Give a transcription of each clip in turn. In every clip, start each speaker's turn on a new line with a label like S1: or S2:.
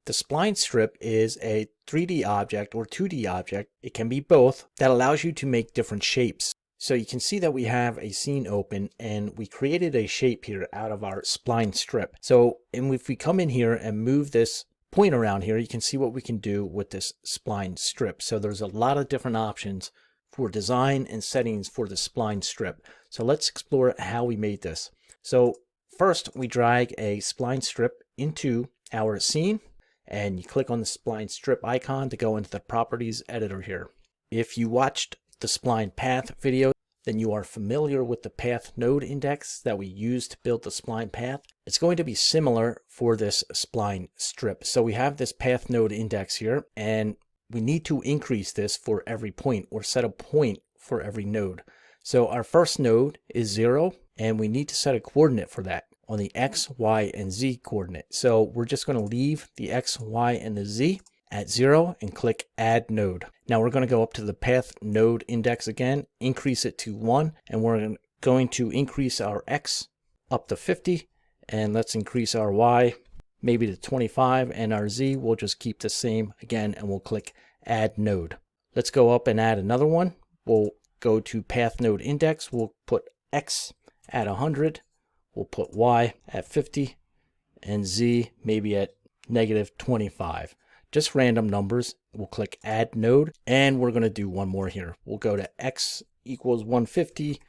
S1: The spline strip is a 3D object or 2D object. It can be both, that allows you to make different shapes. So you can see that we have a scene open and we created a shape here out of our spline strip. So if we come in here and move this point around here, you can see what we can do with this spline strip. So there's a lot of different options for design and settings for the spline strip. So let's explore how we made this. So first we drag a spline strip into our scene, and you click on the spline strip icon to go into the properties editor here. If you watched the spline path video, then you are familiar with the path node index that we used to build the spline path. It's going to be similar for this spline strip. So we have this path node index here, and we need to increase this for every point, or set a point for every node. So our first node is 0, and we need to set a coordinate for that on the X, Y, and Z coordinate. So we're just going to leave the X, Y, and the Z at 0 and click Add Node. Now we're going to go up to the path node index again, increase it to 1, and we're going to increase our X up to 50, and let's increase our Y maybe to 25, and our Z will just keep the same again, and we'll click Add Node. Let's go up and add another one. We'll go to path node index, we'll put X at 100, we'll put Y at 50, and Z maybe at -25. Just random numbers. We'll click Add Node, and we're going to do one more here. We'll go to X equals 150,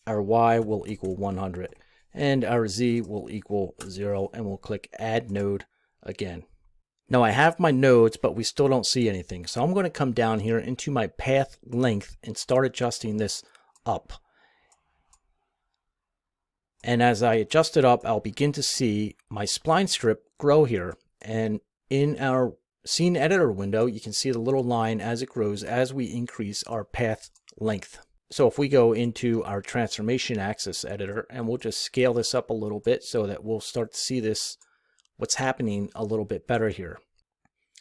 S1: our Y will equal 100, and our Z will equal 0, and we'll click Add Node again. Now I have my nodes, but we still don't see anything. So I'm going to come down here into my path length and start adjusting this up. And as I adjust it up, I'll begin to see my spline strip grow here. And in our scene editor window, you can see the little line as it grows as we increase our path length. So if we go into our transformation axis editor, and we'll just scale this up a little bit so that we'll start to see this, what's happening a little bit better here.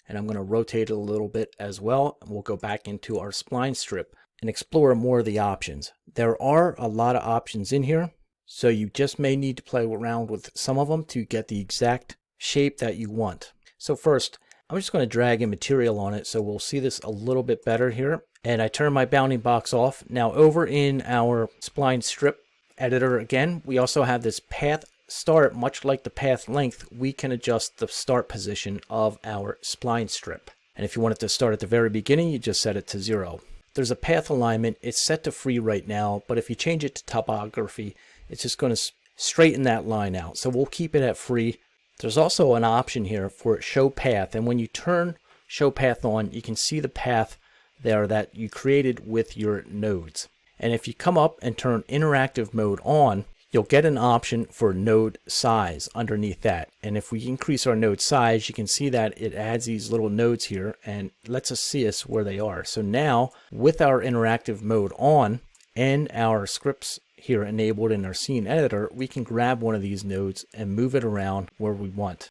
S1: And I'm going to rotate it a little bit as well, and we'll go back into our spline strip and explore more of the options. There are a lot of options in here, so you just may need to play around with some of them to get the exact shape that you want. So first, I'm just going to drag a material on it so we'll see this a little bit better here. And I turn my bounding box off. Now over in our spline strip editor again, we also have this path start. Much like the path length, we can adjust the start position of our spline strip. And if you want it to start at the very beginning, you just set it to 0. There's a path alignment. It's set to free right now, but if you change it to topography, it's just going to straighten that line out. So we'll keep it at free. There's also an option here for show path, and when you turn show path on, you can see the path there that you created with your nodes. And if you come up and turn interactive mode on, you'll get an option for node size underneath that. And if we increase our node size, you can see that it adds these little nodes here and lets us see where they are. So now with our interactive mode on and our scripts here enabled in our scene editor, we can grab one of these nodes and move it around where we want.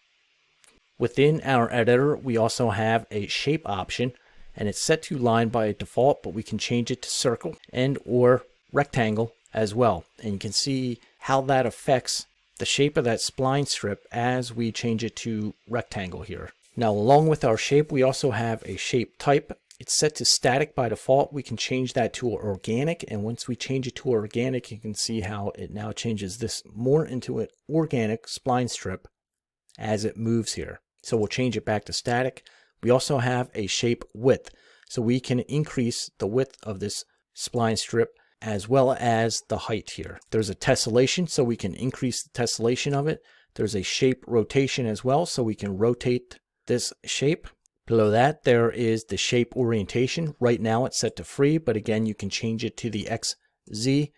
S1: Within our editor, we also have a shape option, and it's set to line by default, but we can change it to circle and or rectangle as well. And you can see how that affects the shape of that spline strip as we change it to rectangle here. Now along with our shape, we also have a shape type. It's set to static by default. We can change that to organic, and once we change it to organic, you can see how it now changes this more into an organic spline strip as it moves here. So we'll change it back to static. We also have a shape width, so we can increase the width of this spline strip as well as the height here. There's a tessellation, so we can increase the tessellation of it. There's a shape rotation as well, so we can rotate this shape. Below that, there is the shape orientation. Right now it's set to free, but again, you can change it to the XZ,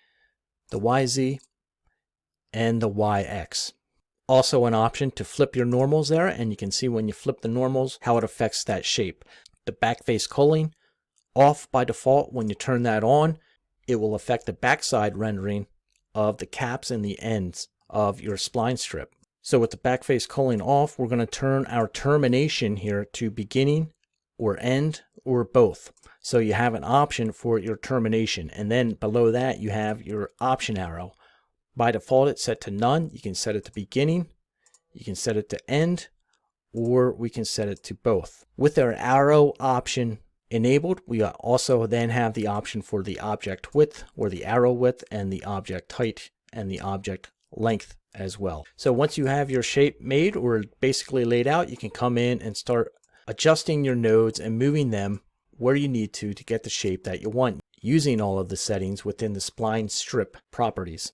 S1: the YZ, and the YX. Also an option to flip your normals there, and you can see when you flip the normals how it affects that shape. The backface culling, off by default. When you turn that on, it will affect the backside rendering of the caps and the ends of your spline strip. So with the backface culling off, we're going to turn our termination here to beginning or end or both. So you have an option for your termination, and then below that you have your option arrow. By default it's set to none. You can set it to beginning, you can set it to end, or we can set it to both. With our arrow option enabled, we also then have the option for the object width or the arrow width, and the object height and the object length as well. So once you have your shape made or basically laid out, you can come in and start adjusting your nodes and moving them where you need to get the shape that you want, using all of the settings within the Spline Strip properties.